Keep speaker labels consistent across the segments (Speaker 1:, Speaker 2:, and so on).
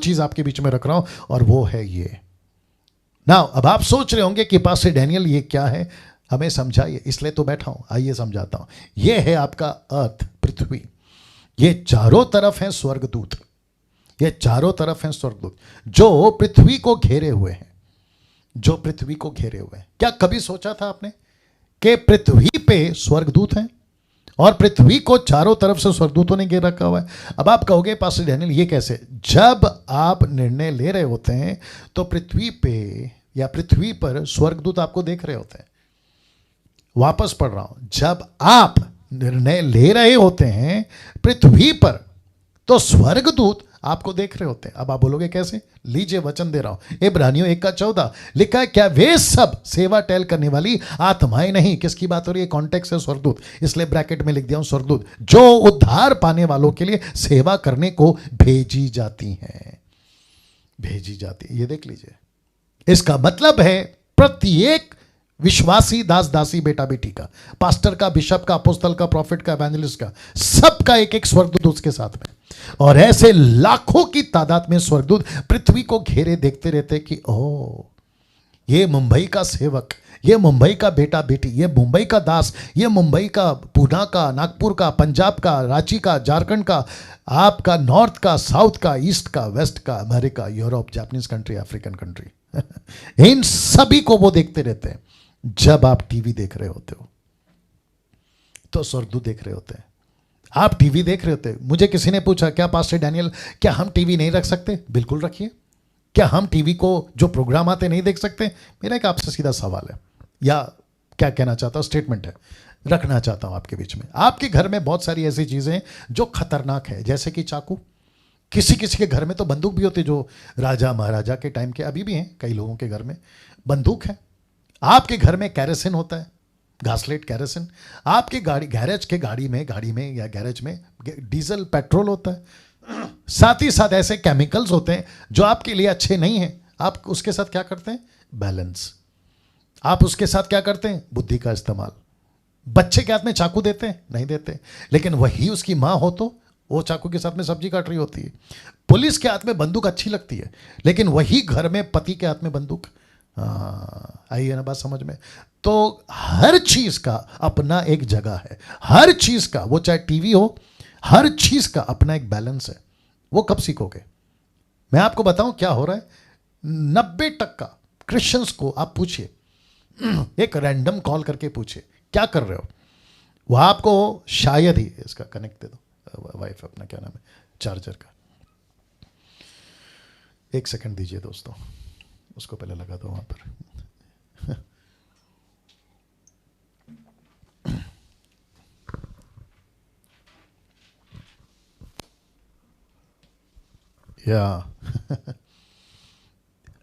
Speaker 1: चीज आपके बीच में रख रहा हूं और वो है ये। नाउ अब आप सोच रहे होंगे कि पास्टर डैनियल ये क्या है, हमें समझाइए। इसलिए तो बैठा हूं, आइए समझाता हूं। ये है आपका अर्थ, पृथ्वी। ये चारों तरफ है स्वर्गदूत, ये चारों तरफ हैं स्वर्गदूत जो पृथ्वी को घेरे हुए हैं, जो पृथ्वी को घेरे हुए हैं। क्या कभी सोचा था आपने कि पृथ्वी पे स्वर्गदूत हैं और पृथ्वी को चारों तरफ से स्वर्गदूतों ने घेर रखा हुआ है? अब आप कहोगे पास्टर डैनियल ये कैसे? जब आप निर्णय ले रहे होते हैं तो पृथ्वी पे या पृथ्वी पर स्वर्गदूत आपको देख रहे होते हैं। वापस पढ़ रहा हूं, जब आप निर्णय ले रहे होते हैं पृथ्वी पर तो स्वर्गदूत आपको देख रहे होते हैं। अब आप बोलोगे कैसे? लीजिए वचन दे रहा हूं, इब्रानियों 1:14 लिखा है, क्या वे सब सेवा टहल करने वाली आत्माएं नहीं? किसकी बात हो रही है? कॉन्टेक्स्ट है स्वर्गदूत, इसलिए ब्रैकेट में लिख दिया हूं स्वर्गदूत, जो उद्धार पाने वालों के लिए सेवा करने को भेजी जाती हैं, भेजी जाती है। ये देख लीजिए, इसका मतलब है प्रत्येक विश्वासी दास दासी बेटा बेटी का, पास्टर का, बिशप का, अपोस्तल का, प्रॉफिट का, एवेंजलिस्ट का, सबका एक एक स्वर्गदूत उसके साथ में। और ऐसे लाखों की तादाद में स्वर्गदूत पृथ्वी को घेरे देखते रहते कि ओ ये मुंबई का सेवक, ये मुंबई का बेटा बेटी, ये मुंबई का दास, ये मुंबई का, पूना का, नागपुर का, पंजाब का, रांची का, झारखंड का, आपका नॉर्थ का, साउथ का, ईस्ट का, वेस्ट का, America, Europe, Japanese country, African country in सभी को वो देखते रहते हैं। जब आप टीवी देख रहे होते हो तो स्वर्गदूत देख रहे होते हैं। आप टीवी देख रहे होते हैं। मुझे किसी ने पूछा, क्या पास्टर डैनियल क्या हम टीवी नहीं रख सकते? बिल्कुल रखिए। क्या हम टीवी को जो प्रोग्राम आते नहीं देख सकते? मेरा एक आपसे सीधा सवाल है, या क्या कहना चाहता हूं, स्टेटमेंट है, रखना चाहता हूं आपके बीच में। आपके घर में बहुत सारी ऐसी चीजें हैं जो खतरनाक है, जैसे कि चाकू। किसी किसी के घर में तो बंदूक भी होती है, जो राजा महाराजा के टाइम के, अभी भी हैं कई लोगों के घर में बंदूक है। आपके घर में कैरोसिन होता है, घासलेट कैरोसिन। आपके गाड़ी गैरेज के गाड़ी में या गैरेज में डीजल पेट्रोल होता है। साथ ही साथ ऐसे केमिकल्स होते हैं जो आपके लिए अच्छे नहीं हैं। आप उसके साथ क्या करते हैं? बैलेंस। आप उसके साथ क्या करते हैं? बुद्धि का इस्तेमाल। बच्चे के हाथ में चाकू देते हैं? नहीं देते। लेकिन वही उसकी माँ हो तो वो चाकू के साथ में सब्जी काट रही होती है। पुलिस के हाथ में बंदूक अच्छी लगती है, लेकिन वही घर में पति के हाथ में बंदूक। आई है ना बात समझ में? तो हर चीज का अपना एक जगह है, हर चीज का, वो चाहे टीवी हो, हर चीज का अपना एक बैलेंस है। वो कब सीखोगे? मैं आपको बताऊं क्या हो रहा है। 90% क्रिश्चियंस को आप पूछिए, एक रैंडम कॉल करके पूछिए क्या कर रहे हो, वो आपको शायद ही, इसका कनेक्ट दे दो वाइफ अपना, क्या नाम है, चार्जर का, 1 सेकंड दीजिए दोस्तों, उसको पहले लगा दो वहां पर। या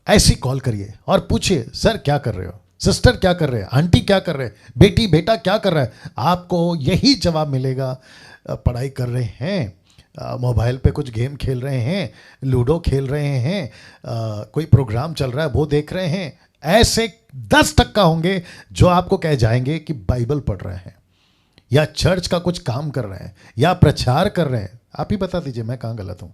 Speaker 1: ऐसी कॉल करिए और पूछिए, सर क्या कर रहे हो, सिस्टर क्या कर रहे हैं, आंटी क्या कर रहे हैं, बेटी बेटा क्या कर रहा है। आपको यही जवाब मिलेगा, पढ़ाई कर रहे हैं, मोबाइल पे कुछ गेम खेल रहे हैं, लूडो खेल रहे हैं, कोई प्रोग्राम चल रहा है वो देख रहे हैं। ऐसे 10% होंगे जो आपको कह जाएंगे कि बाइबल पढ़ रहे हैं या चर्च का कुछ काम कर रहे हैं या प्रचार कर रहे हैं। आप ही बता दीजिए मैं कहाँ गलत हूं।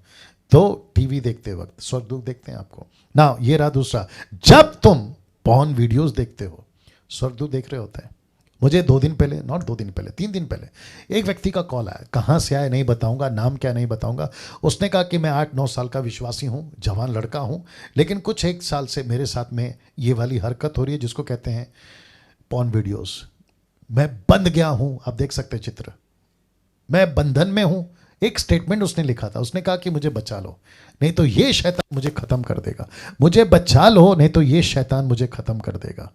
Speaker 1: तो टीवी देखते वक्त स्वर्गदूत देखते हैं आपको ना। ये रहा दूसरा, जब तुम पॉर्न वीडियोस देखते हो स्वर्गदूत देख रहे होते हैं। मुझे 2 दिन पहले, नॉट 2 दिन पहले, 3 दिन पहले एक व्यक्ति का कॉल आया, कहाँ से आया नहीं बताऊंगा, नाम क्या नहीं बताऊंगा। उसने कहा कि मैं 8-9 साल का विश्वासी हूँ, जवान लड़का हूँ, लेकिन कुछ 1 साल से मेरे साथ में ये वाली हरकत हो रही है जिसको कहते हैं पॉर्न वीडियोस। मैं बंध गया हूँ, आप देख सकते चित्र, मैं बंधन में हूँ। एक स्टेटमेंट उसने लिखा था, उसने कहा कि मुझे बचा लो नहीं तो ये शैतान मुझे खत्म कर देगा, मुझे बचा लो नहीं तो ये शैतान मुझे खत्म कर देगा।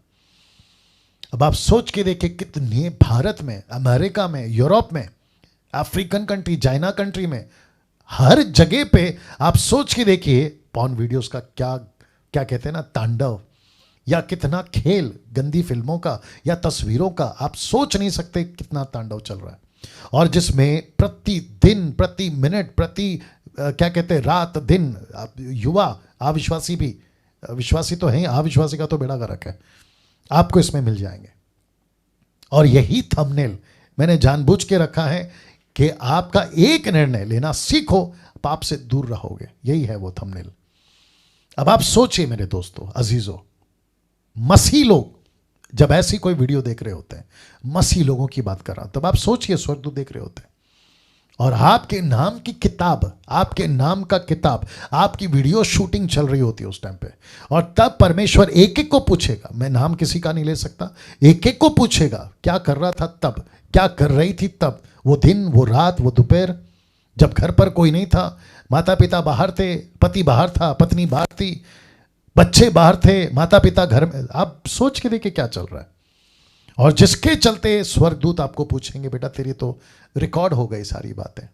Speaker 1: अब आप सोच के देखिए कितने भारत में, अमेरिका में, यूरोप में, अफ्रीकन कंट्री, चाइना कंट्री में, हर जगह पे आप सोच के देखिए पॉर्न वीडियोस का क्या क्या कहते हैं ना, तांडव, या कितना खेल गंदी फिल्मों का या तस्वीरों का, आप सोच नहीं सकते कितना तांडव चल रहा है। और जिसमें प्रतिदिन, प्रति मिनट, प्रति क्या कहते हैं, रात दिन युवा, अविश्वासी भी, विश्वासी तो हैं, अविश्वासी का तो बेड़ा गर्क है, आपको इसमें मिल जाएंगे। और यही थंबनेल मैंने जानबूझ के रखा है कि आपका एक निर्णय लेना सीखो, पाप से दूर रहोगे। यही है वो थंबनेल। अब आप सोचिए मेरे दोस्तों अजीजों, मसीह लोग जब ऐसी कोई वीडियो देख रहे होते हैं, मसीह लोगों की बात कर रहा हूं, तब आप सोचिए स्वर्गदूत देख रहे होते हैं और आपके नाम की किताब, आपके नाम का किताब, आपकी वीडियो शूटिंग चल रही होती है उस टाइम पे, और तब परमेश्वर एक एक को पूछेगा, मैं नाम किसी का नहीं ले सकता, एक एक को पूछेगा क्या कर रहा था तब, क्या कर रही थी तब, वो दिन, वो रात, वो दोपहर, जब घर पर कोई नहीं था, माता पिता बाहर थे, पति बाहर था, पत्नी बाहर थी, बच्चे बाहर थे, माता पिता घर में। आप सोच के देखिए क्या चल रहा है। और जिसके चलते स्वर्गदूत आपको पूछेंगे बेटा तेरी तो रिकॉर्ड हो गई सारी बातें।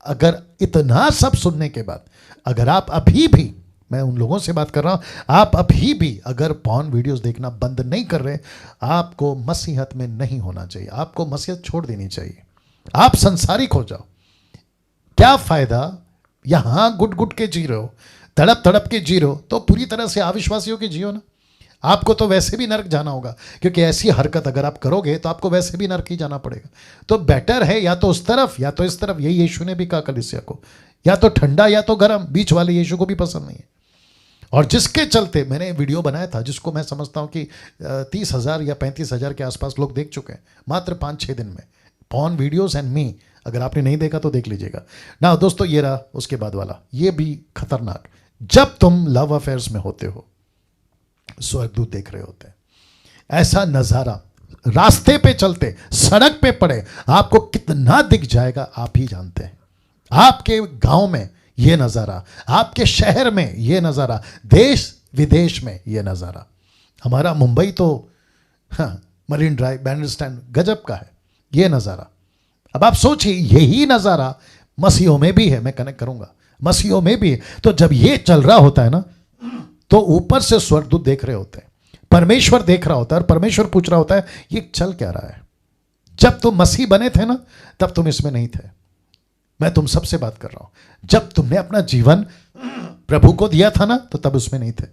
Speaker 1: अगर इतना सब सुनने के बाद अगर आप अभी भी, मैं उन लोगों से बात कर रहा हूं, आप अभी भी अगर पॉर्न वीडियोस देखना बंद नहीं कर रहे, आपको मसीहत में नहीं होना चाहिए, आपको मसीहत छोड़ देनी चाहिए, आप संसारिक हो जाओ। क्या फायदा, यहां गुट गुट के जी रहे हो, तड़प तड़प के जी रहे हो, तो पूरी तरह से अविश्वासियों के जियो ना। आपको तो वैसे भी नरक जाना होगा, क्योंकि ऐसी हरकत अगर आप करोगे तो आपको वैसे भी नरक ही जाना पड़ेगा। तो बेटर है या तो उस तरफ या तो इस तरफ। यही यीशु ने भी कहा कलीसिया को, या तो ठंडा या तो गर्म, बीच वाले यीशु को भी पसंद नहीं है। और जिसके चलते मैंने वीडियो बनाया था, जिसको मैं समझता हूं कि 30,000 या 35,000 के आसपास लोग देख चुके हैं मात्र 5-6 दिन में, पॉर्न वीडियोस एंड मी। अगर आपने नहीं देखा तो देख लीजिएगा ना दोस्तों। ये रहा उसके बाद वाला, ये भी खतरनाक। जब तुम लव अफेयर्स में होते हो, स्वर्गदूत देख रहे होते हैं, ऐसा नजारा रास्ते पे चलते, सड़क पे पड़े, आपको कितना दिख जाएगा आप ही जानते हैं। आपके गांव में ये नजारा, आपके शहर में ये नजारा, देश विदेश में ये नजारा। हमारा मुंबई तो मरीन ड्राइव, बैंड स्टैंड गजब का है ये नजारा। अब आप सोचिए यही नजारा मसीहों में भी है, मैं कनेक्ट करूंगा, मसीहों में भी है। तो जब ये चल रहा होता है ना, तो ऊपर से स्वर्गदूत देख रहे होते हैं, परमेश्वर देख रहा होता है, और परमेश्वर पूछ रहा होता है ये चल क्या रहा है। जब तुम मसीह बने थे ना, तब तुम इसमें नहीं थे। मैं तुम सबसे बात कर रहा हूं। जब तुमने अपना जीवन प्रभु को दिया था ना, तो तब उसमें नहीं थे।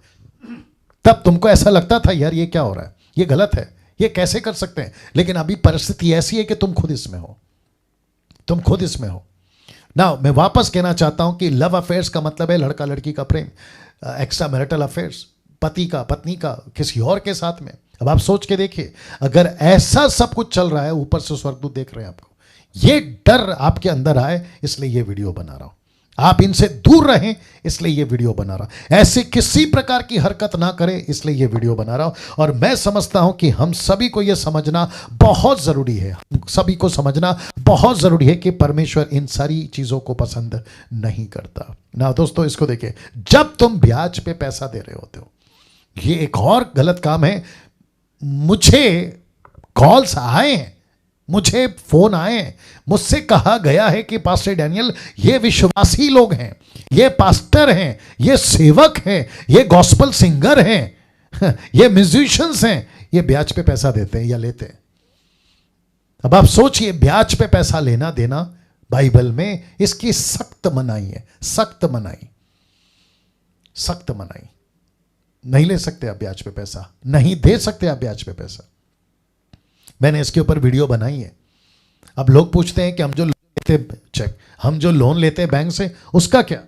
Speaker 1: तब तुमको ऐसा लगता था यार ये क्या हो रहा है, ये गलत है, ये कैसे कर सकते हैं। लेकिन अभी परिस्थिति ऐसी है कि तुम खुद इसमें हो, तुम खुद इसमें हो ना। मैं वापस कहना चाहता हूं कि लव अफेयर्स का मतलब है लड़का लड़की का प्रेम, एक्स्ट्रा मैरिटल अफेयर्स, पति का पत्नी का किसी और के साथ में। अब आप सोच के देखिए, अगर ऐसा सब कुछ चल रहा है, ऊपर से स्वर्गदूत देख रहे हैं आपको, ये डर आपके अंदर आए, इसलिए ये वीडियो बना रहा हूं। आप इनसे दूर रहें, इसलिए ये वीडियो बना रहा हूं। ऐसे किसी प्रकार की हरकत ना करें, इसलिए ये वीडियो बना रहा हूं। और मैं समझता हूं कि हम सभी को यह समझना बहुत जरूरी है, सभी को समझना बहुत जरूरी है कि परमेश्वर इन सारी चीजों को पसंद नहीं करता ना। दोस्तों इसको देखिए, जब तुम ब्याज पे पैसा दे रहे होते हो, ये एक और गलत काम है। मुझे कॉल्स आए हैं, मुझे फोन आए, मुझसे कहा गया है कि पास्टर डैनियल ये विश्वासी लोग हैं, ये पास्टर हैं, ये सेवक हैं, ये गॉस्पल सिंगर हैं, ये म्यूजिशियंस हैं, ये ब्याज पे पैसा देते हैं या लेते हैं। अब आप सोचिए, ब्याज पे पैसा लेना देना बाइबल में इसकी सख्त मनाही है, सख्त मनाही, सख्त मनाही। नहीं ले सकते आप ब्याज पे पैसा, नहीं दे सकते आप ब्याज पे पैसा। मैंने इसके ऊपर वीडियो बनाई है। अब लोग पूछते हैं कि हम जो लेते चेक, हम जो लोन लेते हैं बैंक से, उसका क्या,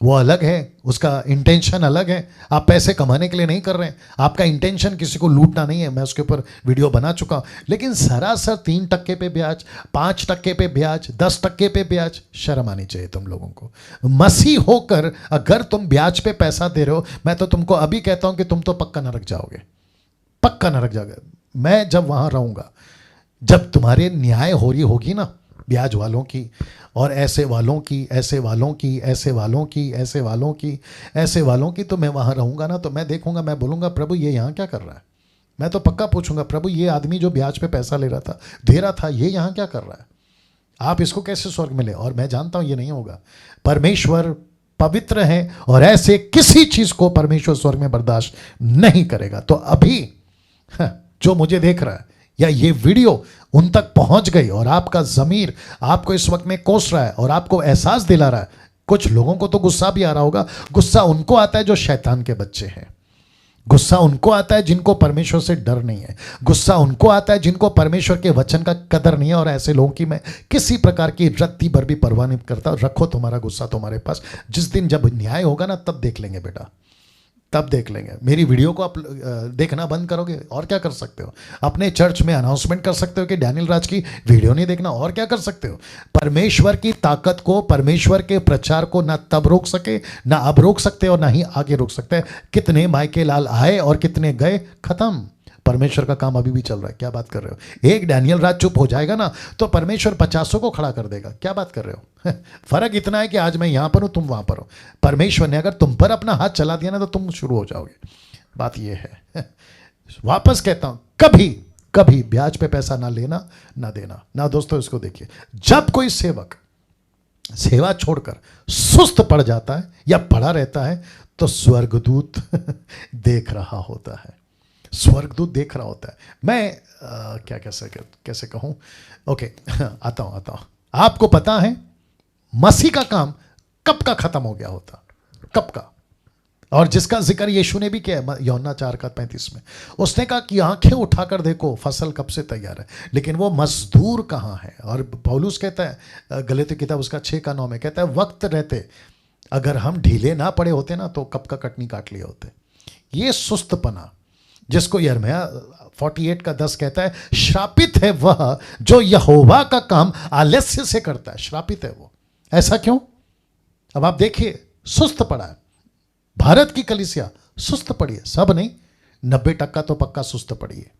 Speaker 1: वो अलग है, उसका इंटेंशन अलग है। आप पैसे कमाने के लिए नहीं कर रहे हैं, आपका इंटेंशन किसी को लूटना नहीं है, मैं उसके ऊपर वीडियो बना चुका हूं। लेकिन सरासर 3% पे ब्याज, 5% पे ब्याज, 10% पे ब्याज, शर्म आनी चाहिए तुम लोगों को। मसीह होकर अगर तुम ब्याज पे पैसा दे रहे हो, मैं तो तुमको अभी कहता हूं कि तुम तो पक्का नरक जाओगे, पक्का नरक जाओगे। मैं जब वहां रहूंगा, जब तुम्हारे न्याय हो रही होगी ना ब्याज वालों की, और ऐसे वालों की, ऐसे वालों की, ऐसे वालों की, ऐसे वालों की, ऐसे वालों की, तो मैं वहां रहूंगा ना, तो मैं देखूंगा, मैं बोलूंगा प्रभु ये यहां क्या कर रहा है। मैं तो पक्का पूछूंगा, प्रभु ये आदमी जो ब्याज पे पैसा ले रहा था, दे रहा था, ये यहां क्या कर रहा है, आप इसको कैसे स्वर्ग मिले। और मैं जानता हूं ये नहीं होगा। परमेश्वर पवित्र है और ऐसे किसी चीज को परमेश्वर स्वर्ग में बर्दाश्त नहीं करेगा। तो अभी जो मुझे देख रहा है या ये वीडियो उन तक पहुंच गई और आपका ज़मीर आपको इस वक्त में कोस रहा है और आपको एहसास दिला रहा है। कुछ लोगों को तो गुस्सा भी आ रहा होगा। गुस्सा उनको आता है जो शैतान के बच्चे हैं, गुस्सा उनको आता है जिनको परमेश्वर से डर नहीं है। गुस्सा उनको आता है जिनको परमेश्वर के वचन का कदर नहीं है। और ऐसे लोगों की मैं किसी प्रकार की रत्ती भर भी परवाह नहीं करता। रखो तुम्हारा गुस्सा तुम्हारे पास, जिस दिन जब न्याय होगा ना तब देख लेंगे बेटा, तब देख लेंगे। मेरी वीडियो को आप देखना बंद करोगे और क्या कर सकते हो? अपने चर्च में अनाउंसमेंट कर सकते हो कि डैनियल राज की वीडियो नहीं देखना, और क्या कर सकते हो? परमेश्वर की ताकत को, परमेश्वर के प्रचार को ना तब रोक सके, ना अब रोक सकते और ना ही आगे रोक सकते हैं। कितने मायके लाल आए और कितने गए, खत्म। परमेश्वर का काम अभी भी चल रहा है। क्या बात कर रहे हो? एक डैनियल राज चुप हो जाएगा ना तो परमेश्वर 50 को खड़ा कर देगा। क्या बात कर रहे हो? फर्क इतना है कि आज मैं यहां पर हूं, तुम वहां पर हो। परमेश्वर ने अगर तुम पर अपना हाथ चला दिया ना तो तुम शुरू हो जाओगे। बात यह है। वापस कहता हूं, कभी कभी ब्याज पे पैसा ना लेना ना देना ना। दोस्तों इसको देखिए, जब कोई सेवक सेवा छोड़कर सुस्त पड़ जाता है या पड़ा रहता है तो स्वर्गदूत देख रहा होता है। स्वर्गदूत देख रहा होता है। मैं क्या कैसे कहूं? ओके, आता हूं। आपको पता है मसीह का काम कब का खत्म हो गया होता? कब का? और जिसका जिक्र यीशु ने भी किया यूहन्ना 4:35 में। उसने कहा कि आंखें उठाकर देखो, फसल कब से तैयार है, लेकिन वो मजदूर कहां है? और पौलुस कहता है गलातियों किताब उसका 6:9 में कहता है, वक्त रहते अगर हम ढीले ना पड़े होते ना तो कब का कटनी काट लिए होते। ये सुस्तपना जिसको यिर्मयाह 48:10 कहता है, श्रापित है वह जो यहोवा का काम आलस्य से करता है। श्रापित है वो। ऐसा क्यों? अब आप देखिए, सुस्त पड़ा है। भारत की कलीसिया सुस्त पड़ी है। सब नहीं, 90% तो पक्का सुस्त पड़ी है।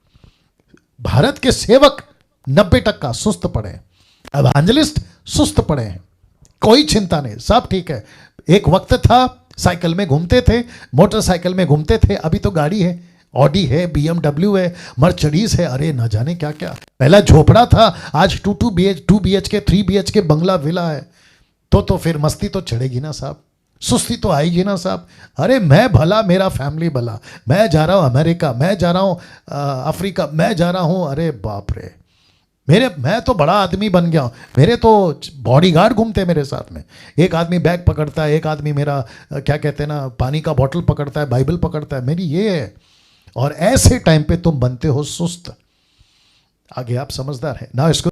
Speaker 1: भारत के सेवक 90% सुस्त पड़े हैं। एवेंजलिस्ट सुस्त पड़े हैं। कोई चिंता नहीं, सब ठीक है। एक वक्त था साइकिल में घूमते थे, मोटरसाइकिल में घूमते थे, अभी तो गाड़ी है, ऑडी है, BMW है, मर्सिडीज है, अरे न जाने क्या क्या। पहला झोपड़ा था, आज 2 BHK 3 BHK बंगला विला है। तो फिर मस्ती तो चढ़ेगी ना साहब, सुस्ती तो आएगी ना साहब। अरे मैं भला, मेरा फैमिली भला, मैं जा रहा हूं अमेरिका, मैं जा रहा हूं अफ्रीका, मैं जा रहा हूं, अरे बाप रे, मैं तो बड़ा आदमी बन गया हूं। मेरे तो बॉडीगार्ड घूमते मेरे साथ में। एक आदमी बैग पकड़ता है, एक आदमी मेरा क्या कहते हैं ना, पानी का बॉटल पकड़ता है, बाइबल पकड़ता है, मेरी ये है। और ऐसे टाइम पे तुम बनते हो सुस्त। आगे आप समझदार हैं ना। इसको